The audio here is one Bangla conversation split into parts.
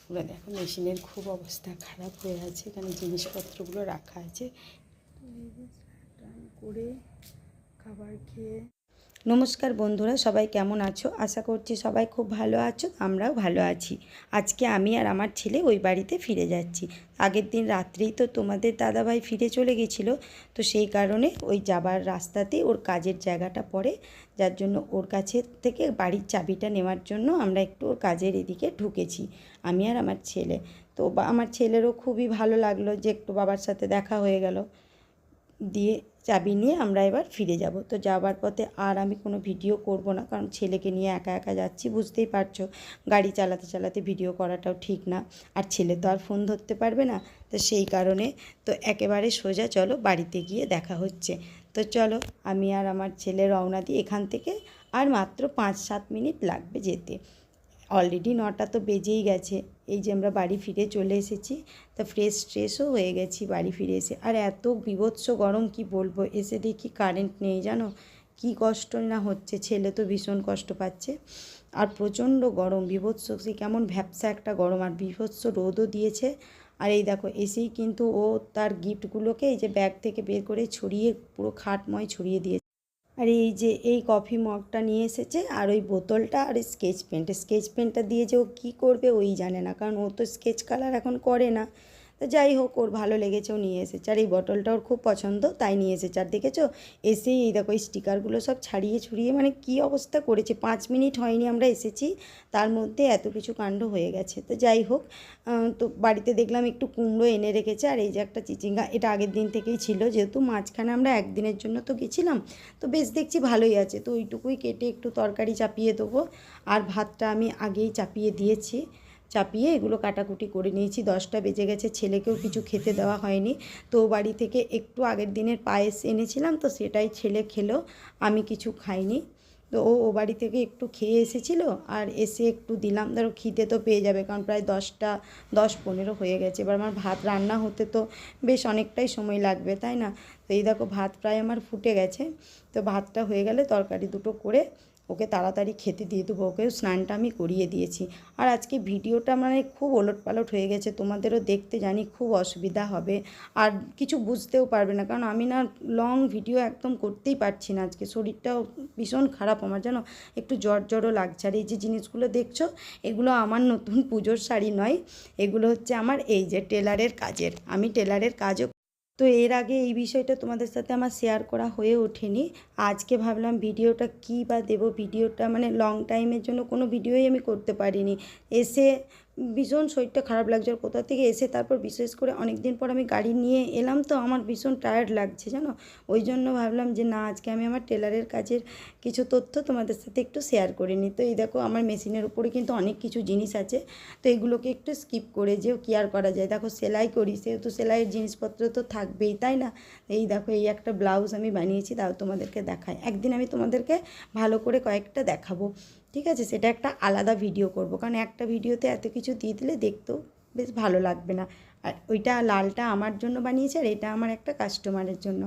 পুরো দেখো মেশিনের খুব অবস্থা খারাপ হয়ে আছে, এখানে জিনিসপত্রগুলো রাখা আছে। স্নান করে খাবার খেয়ে নমস্কার বন্ধুরা, সবাই কেমন আছো? আশা করছি সবাই খুব ভালো আছো, আমরাও ভালো আছি। আজকে আমি আর আমার ছেলে ওই বাড়িতে ফিরে যাচ্ছি। আগের দিন রাত্রেই তো তোমাদের দাদাভাই ফিরে চলে গেছিলো, তো সেই কারণে ওই যাবার রাস্তাতে ওর কাজের জায়গাটা পড়ে, যার জন্য ওর কাছে থেকে বাড়ির চাবিটা নেওয়ার জন্য আমরা একটু ওর কাজের এদিকে ঢুকেছি, আমি আর আমার ছেলে। তো আমার ছেলেরও খুবই ভালো লাগলো যে একটু বাবার সাথে দেখা হয়ে গেল। দিয়ে চাবি নিয়ে আমরা এবার ফিরে যাব। তো যাওয়ার পথে আর আমি কোনো ভিডিও করব না, কারণ ছেলেকে নিয়ে একা একা যাচ্ছি, বুঝতেই পারছো গাড়ি চালাতে চালাতে ভিডিও করাটাও ঠিক না, আর ছেলে তো আর ফোন ধরতে পারবে না। তো সেই কারণে তো একেবারে সোজা চলো বাড়িতে গিয়ে দেখা হচ্ছে। তো চলো আমি আর আমার ছেলে রওনা দিই এখান থেকে, আর মাত্র 5-7 মিনিট লাগবে যেতে। অলরেডি 9টা তো বেজেই গেছে। এই যে আমরা বাড়ি ফিরে চলে এসেছি, তা ফ্রেশও হয়ে গেছি বাড়ি ফিরে এসে। আর এত বীভৎস গরম কি বলবো, এসে দেখি কারেন্ট নেই, জানো কি কষ্ট না হচ্ছে, ছেলে তো ভীষণ কষ্ট পাচ্ছে। আর প্রচণ্ড গরম, বীভৎস, সে কেমন ভ্যাপসা একটা গরম, আর বীভৎস রোদও দিয়েছে। আর এই দেখো এসেই কিন্তু ও তার গিফটগুলোকে এই যে ব্যাগ থেকে বের করে ছড়িয়ে পুরো খাটময় ছড়িয়ে দিয়েছে। আর এই যে এই কফি মগটা নিয়ে এসেছে, আর ওই বোতলটা, আর স্কেচ পেনটা দিয়ে যে ও কী করবে ওই জানে না, কারণ ও তো স্কেচ কালার এখন করে না। তো যাই হোক, ওর ভালো লেগেছে, ও নিয়ে এসেছে। আর এই বটলটা ওর খুব পছন্দ, তাই নিয়ে এসেছে। আর দেখেছো এসেই এই দেখো এই স্টিকারগুলো সব ছাড়িয়ে ছুড়িয়ে মানে কী অবস্থা করেছে। 5 মিনিট হয়নি আমরা এসেছি, তার মধ্যে এত কিছু কাণ্ড হয়ে গেছে। তো যাই হোক, তো বাড়িতে দেখলাম একটু কুমড়ো এনে রেখেছে, আর এই যে একটা চিচিঙ্গা, এটা আগের দিন থেকেই ছিল, যেহেতু মাঝখানে আমরা একদিনের জন্য তো গেছিলাম, তো বেশ দেখছি ভালোই আছে। তো ওইটুকুই কেটে একটু তরকারি চাপিয়ে দেবো। আর ভাতটা আমি আগেই চাপিয়ে দিয়েছি, চাপিয়ে এগুলো কাটাকুটি করে নিয়েছি। 10টা বেজে গেছে, ছেলেকেও কিছু খেতে দেওয়া হয়নি। তো বাড়ি থেকে একটু আগের দিনের পায়েস এনেছিলাম, তো সেটাই ছেলে খেলো, আমি কিছু খাইনি। তো ও বাড়ি থেকে একটু খেয়ে এসেছিলো, আর এসে একটু দিলাম, ধরো খিদে তো পেয়ে যাবে, কারণ প্রায় 10:15 হয়ে গেছে। এবার আমার ভাত রান্না হতে তো বেশ অনেকটাই সময় লাগবে, তাই না? তো এই দেখো ভাত প্রায় আমার ফুটে গেছে। তো ভাতটা হয়ে গেলে তরকারি দুটো করে ওকে তাড়াতাড়ি খেতে দিয়ে দেবো, ওকে স্নানটা আমি করিয়ে দিয়েছি। আর আজকে ভিডিওটা মানে খুব ওলটপালট হয়ে গেছে, তোমাদেরও দেখতে জানি খুব অসুবিধা হবে, আর কিছু বুঝতেও পারবে না, কারণ আমি না লং ভিডিও একদম করতেই পারছি না। আজকে শরীরটাও ভীষণ খারাপ আমার, জানো একটু জ্বরও লাগছে। আর এই যে জিনিসগুলো দেখছো, এগুলো আমার নতুন পুজোর শাড়ি নয়, এগুলো হচ্ছে আমার এই যে টেলারের কাজের, আমি টেলারের কাজও। তো এর আগে এই বিষয়টা তোমাদের সাথে আমার শেয়ার করা হয়ে ওঠেনি। আজকে ভাবলাম ভিডিওটা কী বা দেবো, ভিডিওটা মানে লং টাইমের জন্য কোনো ভিডিওই আমি করতে পারিনি। এসে ভীষণ শরীরটা খারাপ লাগছে, আর কোথা থেকে এসে তারপর বিশেষ করে অনেক দিন পর আমি গাড়ি নিয়ে এলাম, তো আমার ভীষণ টায়ার্ড লাগছে, জানো। ওই জন্য ভাবলাম যে না, আজকে আমি আমার টেলারের কাজের কিছু তথ্য তোমাদের সাথে একটু শেয়ার করে নিই। তো এই দেখো আমার মেশিনের উপরে কিন্তু অনেক কিছু জিনিস আছে, তো এগুলোকে একটু স্কিপ করে যেও কি আর করা যায়। দেখো সেলাই করি, সেহেতু সেলাইয়ের জিনিসপত্র তো থাকবেই, তাই না? এই দেখো এই একটা ব্লাউজ আমি বানিয়েছি, তাও তোমাদেরকে দেখাই, একদিন আমি তোমাদেরকে ভালো করে কয়েকটা দেখাবো, ঠিক আছে? সেটা একটা আলাদা ভিডিও করব, কারণ একটা ভিডিওতে এত কিছু দিয়ে দিলে দেখতেও বেশ ভালো লাগবে না। আর ওইটা লালটা আমার জন্য বানিয়েছে, আর এটা আমার একটা কাস্টমারের জন্য।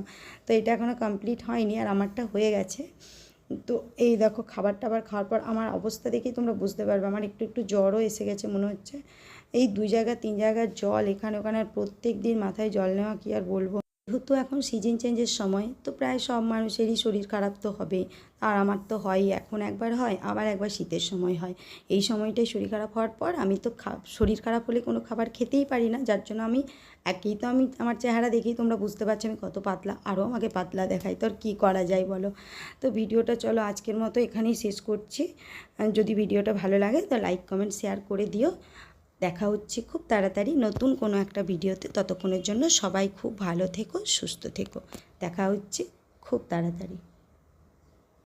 তো এটা এখনও কমপ্লিট হয়নি, আর আমারটা হয়ে গেছে। তো এই দেখো খাবার টাবার খাওয়ার পর আমার অবস্থা দেখেই তোমরা বুঝতে পারবে, আমার একটু একটু জ্বরও এসে গেছে মনে হচ্ছে। এই 2-3 জায়গার জল এখানে ওখানে, আর প্রত্যেক দিন মাথায় জল নেওয়া, কি আর বলবো। যেহেতু এখন সিজন চেঞ্জের সময়, তো প্রায় সব মানুষেরই শরীর খারাপ তো হবেই, আর আমার তো হয়ই, এখন একবার হয় আবার একবার শীতের সময় হয়। এই সময়টাই শরীর খারাপ হওয়ার পর আমি তো শরীর খারাপ হলে কোনো খাবার খেতেই পারি না, যার জন্য আমি একেই তো আমি আমার চেহারা দেখেই তোমরা বুঝতে পারছো আমি কত পাতলা, আরও আমাকে পাতলা দেখাই, তো আর কী করা যায় বলো। তো ভিডিওটা চলো আজকের মতো এখানেই শেষ করছি। যদি ভিডিওটা ভালো লাগে তো লাইক কমেন্ট শেয়ার করে দিও। দেখা হচ্ছে খুব তাড়াতাড়ি নতুন কোনো একটা ভিডিওতে, ততক্ষণের জন্য সবাই খুব ভালো থেকো, সুস্থ থেকো। দেখা হচ্ছে খুব তাড়াতাড়ি।